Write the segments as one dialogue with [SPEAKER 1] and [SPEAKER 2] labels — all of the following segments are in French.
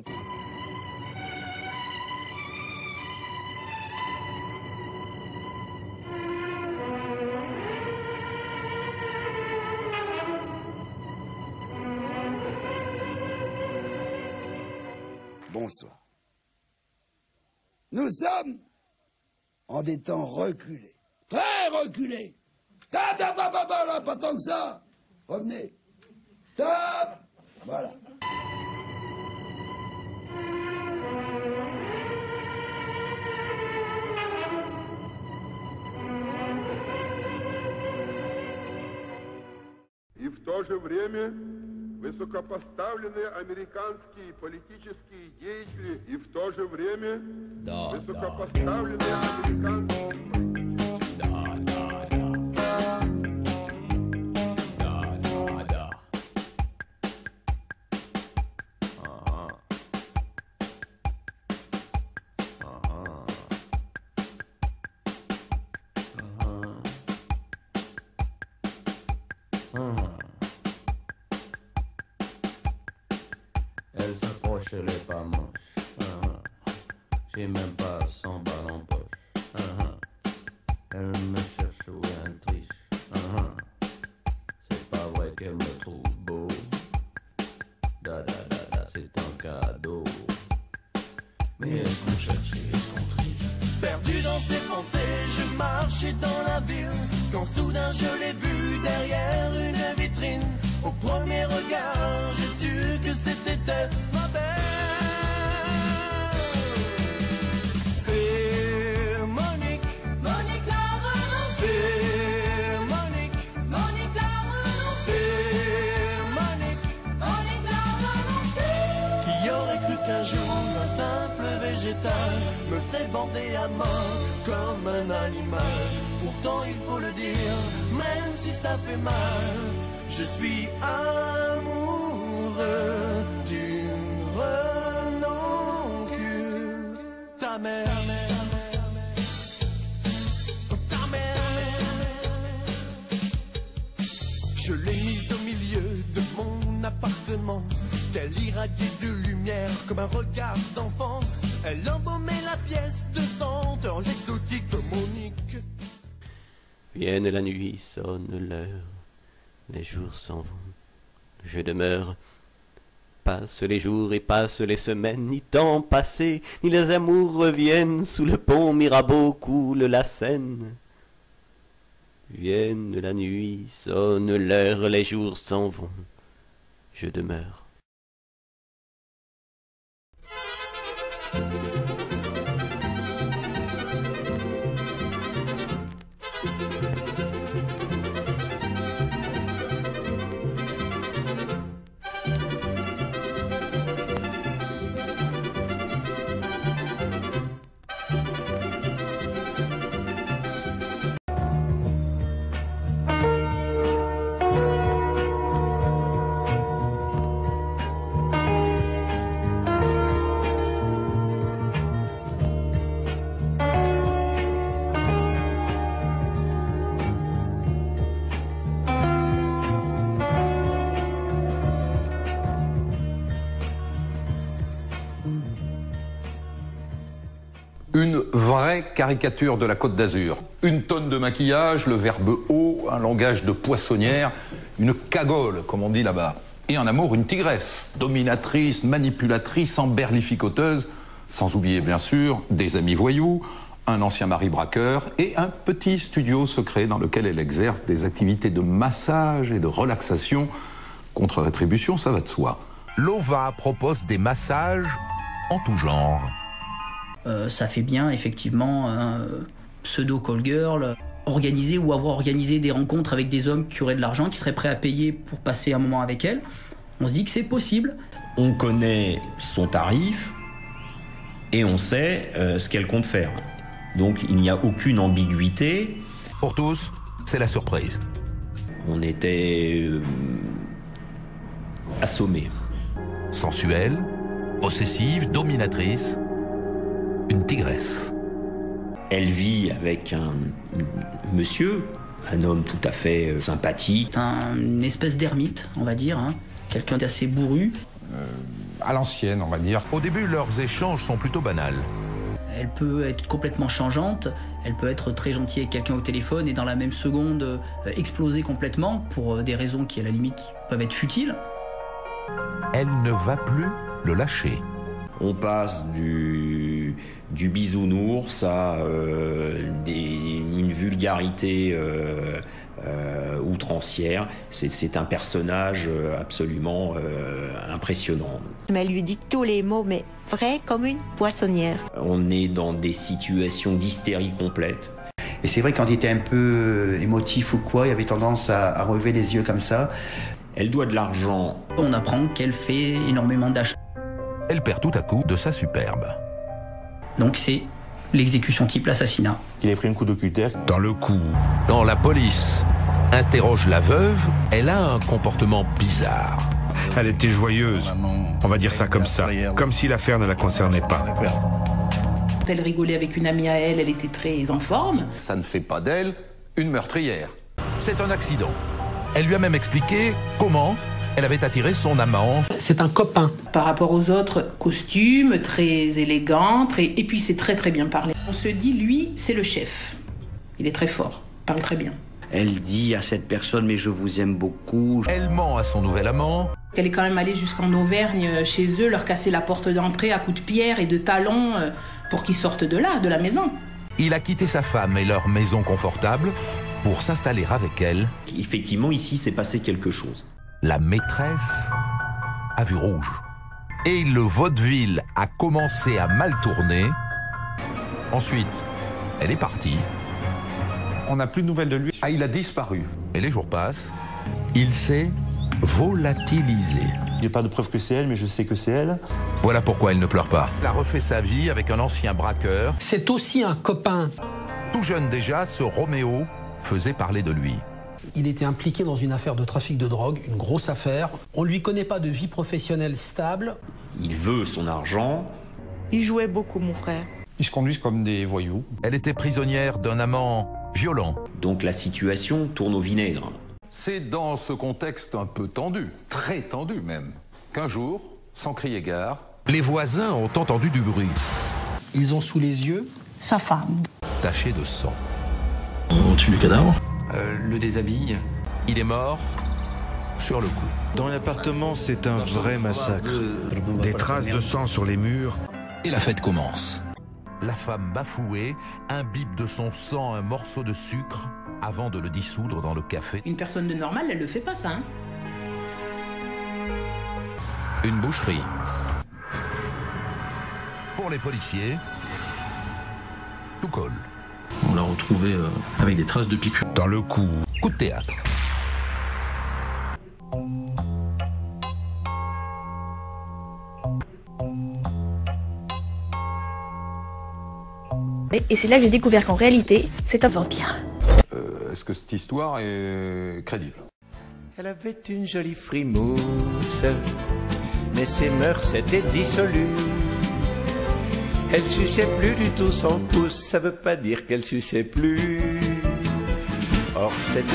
[SPEAKER 1] ton...
[SPEAKER 2] Bonsoir. Nous sommes en des temps reculés, très reculés. Tap, tap, tap, tap, là, pas tant que ça. Revenez. Tap. Voilà.
[SPEAKER 3] И в то же время высокопоставленные американские политические деятели, и в то же время высокопоставленные американские
[SPEAKER 4] Elle s'approche, elle est pas moche. J'ai même pas 100 balles en poche. Elle me cherche où elle triche. C'est pas vrai qu'elle me trouve beau. Da da da da, c'est un cadeau. Mais est-ce qu'on cherche, est-ce qu'on triche?
[SPEAKER 5] Perdu dans ses pensées, je marchais dans la ville, quand soudain je l'ai vue derrière une vitrine. Au premier regard, j'ai su que c'était elle, ma belle. C'est Monique,
[SPEAKER 6] Monique Larenon.
[SPEAKER 5] c'est Monique,
[SPEAKER 6] Monique Larenon.
[SPEAKER 5] c'est Monique,
[SPEAKER 6] Monique Larenon.
[SPEAKER 5] qui aurait cru qu'un jour un simple végétal me ferait bander à mort comme un animal. Pourtant il faut le dire, même si ça fait mal, je suis amoureux d'une renoncule. Ta mère, ta mère. Je l'ai mise au milieu de mon appartement, qu'elle irradiait de lumière comme un regard d'enfant. Elle embaumait la pièce de senteurs exotiques de Monique.
[SPEAKER 7] Vienne la nuit, sonne l'heure, les jours s'en vont, je demeure. Passent les jours et passent les semaines, ni temps passé, ni les amours reviennent. Sous le pont Mirabeau coule la Seine. Vienne la nuit, sonne l'heure, les jours s'en vont, je demeure.
[SPEAKER 8] Une vraie caricature de la Côte d'Azur. Une tonne de maquillage, le verbe eau, un langage de poissonnière, une cagole, comme on dit là-bas. Et en amour, une tigresse, dominatrice, manipulatrice, emberlificoteuse, sans oublier bien sûr des amis voyous, un ancien mari braqueur et un petit studio secret dans lequel elle exerce des activités de massage et de relaxation. Contre rétribution, ça va de soi.
[SPEAKER 9] Lova propose des massages en tout genre.
[SPEAKER 10] Ça fait bien effectivement un pseudo call girl, organiser ou avoir organisé des rencontres avec des hommes qui auraient de l'argent, qui seraient prêts à payer pour passer un moment avec elle. On se dit que c'est possible.
[SPEAKER 11] On connaît son tarif et on sait ce qu'elle compte faire. Donc il n'y a aucune ambiguïté.
[SPEAKER 9] Pour tous, c'est la surprise.
[SPEAKER 11] On était assommés.
[SPEAKER 9] Sensuelle, possessive, dominatrice, une tigresse.
[SPEAKER 11] Elle vit avec un monsieur, un homme tout à fait sympathique.
[SPEAKER 10] Une espèce d'ermite, on va dire, hein. Quelqu'un d'assez bourru.
[SPEAKER 9] à l'ancienne, on va dire. Au début, leurs échanges sont plutôt banals.
[SPEAKER 10] Elle peut être complètement changeante, elle peut être très gentille avec quelqu'un au téléphone et dans la même seconde exploser complètement pour des raisons qui à la limite peuvent être futiles.
[SPEAKER 9] Elle ne va plus le lâcher.
[SPEAKER 11] On passe du bisounours à une vulgarité outrancière. C'est un personnage absolument impressionnant.
[SPEAKER 1] Elle lui dit tous les mots, mais vrai comme une poissonnière.
[SPEAKER 11] On est dans des situations d'hystérie complète.
[SPEAKER 12] Et c'est vrai, quand il était un peu émotif ou quoi, il avait tendance à relever les yeux comme ça.
[SPEAKER 11] Elle doit de l'argent.
[SPEAKER 10] On apprend qu'elle fait énormément d'achats.
[SPEAKER 9] Elle perd tout à coup de sa superbe.
[SPEAKER 10] Donc c'est l'exécution type l'assassinat.
[SPEAKER 13] Il a pris un coup d'oculaire.
[SPEAKER 9] Dans le coup, quand la police interroge la veuve, elle a un comportement bizarre.
[SPEAKER 14] Elle était joyeuse, on va dire ça comme si l'affaire ne la concernait pas.
[SPEAKER 15] Elle rigolait avec une amie à elle, elle était très en forme.
[SPEAKER 8] Ça ne fait pas d'elle une meurtrière.
[SPEAKER 9] C'est un accident. Elle lui a même expliqué comment elle avait attiré son amant.
[SPEAKER 15] C'est un copain. Par rapport aux autres, costume, très élégant, et puis c'est très très bien parlé. On se dit, lui, c'est le chef. Il est très fort, parle très bien.
[SPEAKER 16] Elle dit à cette personne, mais je vous aime beaucoup.
[SPEAKER 9] Elle ment à son nouvel amant.
[SPEAKER 15] Elle est quand même allée jusqu'en Auvergne, chez eux, leur casser la porte d'entrée à coups de pierre et de talons pour qu'ils sortent de là, de la maison.
[SPEAKER 9] Il a quitté sa femme et leur maison confortable pour s'installer avec elle.
[SPEAKER 11] Effectivement, ici, s'est passé quelque chose.
[SPEAKER 9] La maîtresse a vu rouge. Et le vaudeville a commencé à mal tourner. Ensuite, elle est partie.
[SPEAKER 13] On n'a plus de nouvelles de lui.
[SPEAKER 8] Ah, il a disparu.
[SPEAKER 9] Et les jours passent. Il s'est volatilisé.
[SPEAKER 13] J'ai pas de preuve que c'est elle, mais je sais que c'est elle.
[SPEAKER 9] Voilà pourquoi elle ne pleure pas. Elle a refait sa vie avec un ancien braqueur.
[SPEAKER 17] C'est aussi un copain.
[SPEAKER 9] Tout jeune déjà, ce Roméo faisait parler de lui.
[SPEAKER 17] Il était impliqué dans une affaire de trafic de drogue, une grosse affaire. On lui connaît pas de vie professionnelle stable.
[SPEAKER 11] Il veut son argent.
[SPEAKER 1] Il jouait beaucoup, mon frère.
[SPEAKER 13] Ils se conduisent comme des voyous.
[SPEAKER 9] Elle était prisonnière d'un amant violent.
[SPEAKER 11] Donc la situation tourne au vinaigre.
[SPEAKER 8] C'est dans ce contexte un peu tendu, très tendu même, qu'un jour, sans crier gare,
[SPEAKER 9] les voisins ont entendu du bruit.
[SPEAKER 17] Ils ont sous les yeux
[SPEAKER 1] sa femme,
[SPEAKER 9] tachée de sang.
[SPEAKER 18] On tue le cadavre.
[SPEAKER 4] Le déshabille.
[SPEAKER 9] Il est mort sur le coup.
[SPEAKER 19] Dans l'appartement, c'est un vrai massacre.
[SPEAKER 14] Des traces de sang sur les murs.
[SPEAKER 9] Et la fête commence. La femme bafouée imbibe de son sang un morceau de sucre avant de le dissoudre dans le café.
[SPEAKER 15] Une personne de normale, elle le fait pas ça, hein.
[SPEAKER 9] Une boucherie. Pour les policiers, tout colle.
[SPEAKER 18] On l'a retrouvé avec des traces de piqûres.
[SPEAKER 14] Dans le cou.
[SPEAKER 9] Coup de théâtre.
[SPEAKER 1] Et c'est là que j'ai découvert qu'en réalité, c'est un vampire.
[SPEAKER 8] Est-ce que cette histoire est crédible?
[SPEAKER 20] Elle avait une jolie frimousse, mais ses mœurs étaient dissolues. Elle suçait plus du tout son pouce, ça veut pas dire qu'elle suçait plus. Or cette...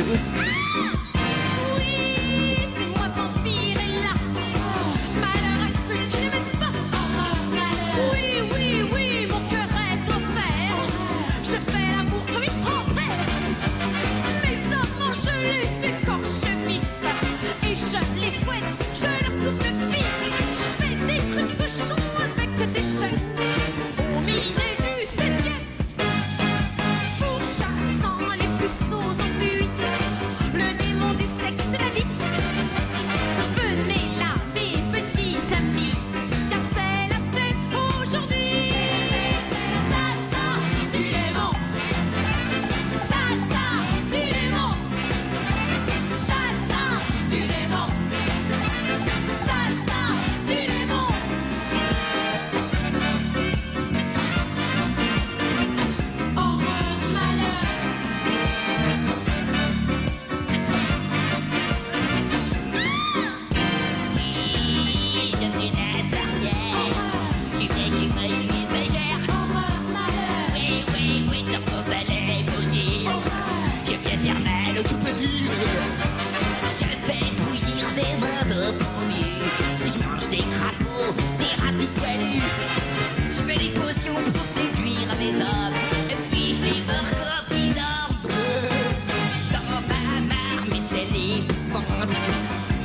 [SPEAKER 6] Le démon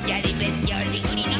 [SPEAKER 21] Il y a des bestioles, des coulinons.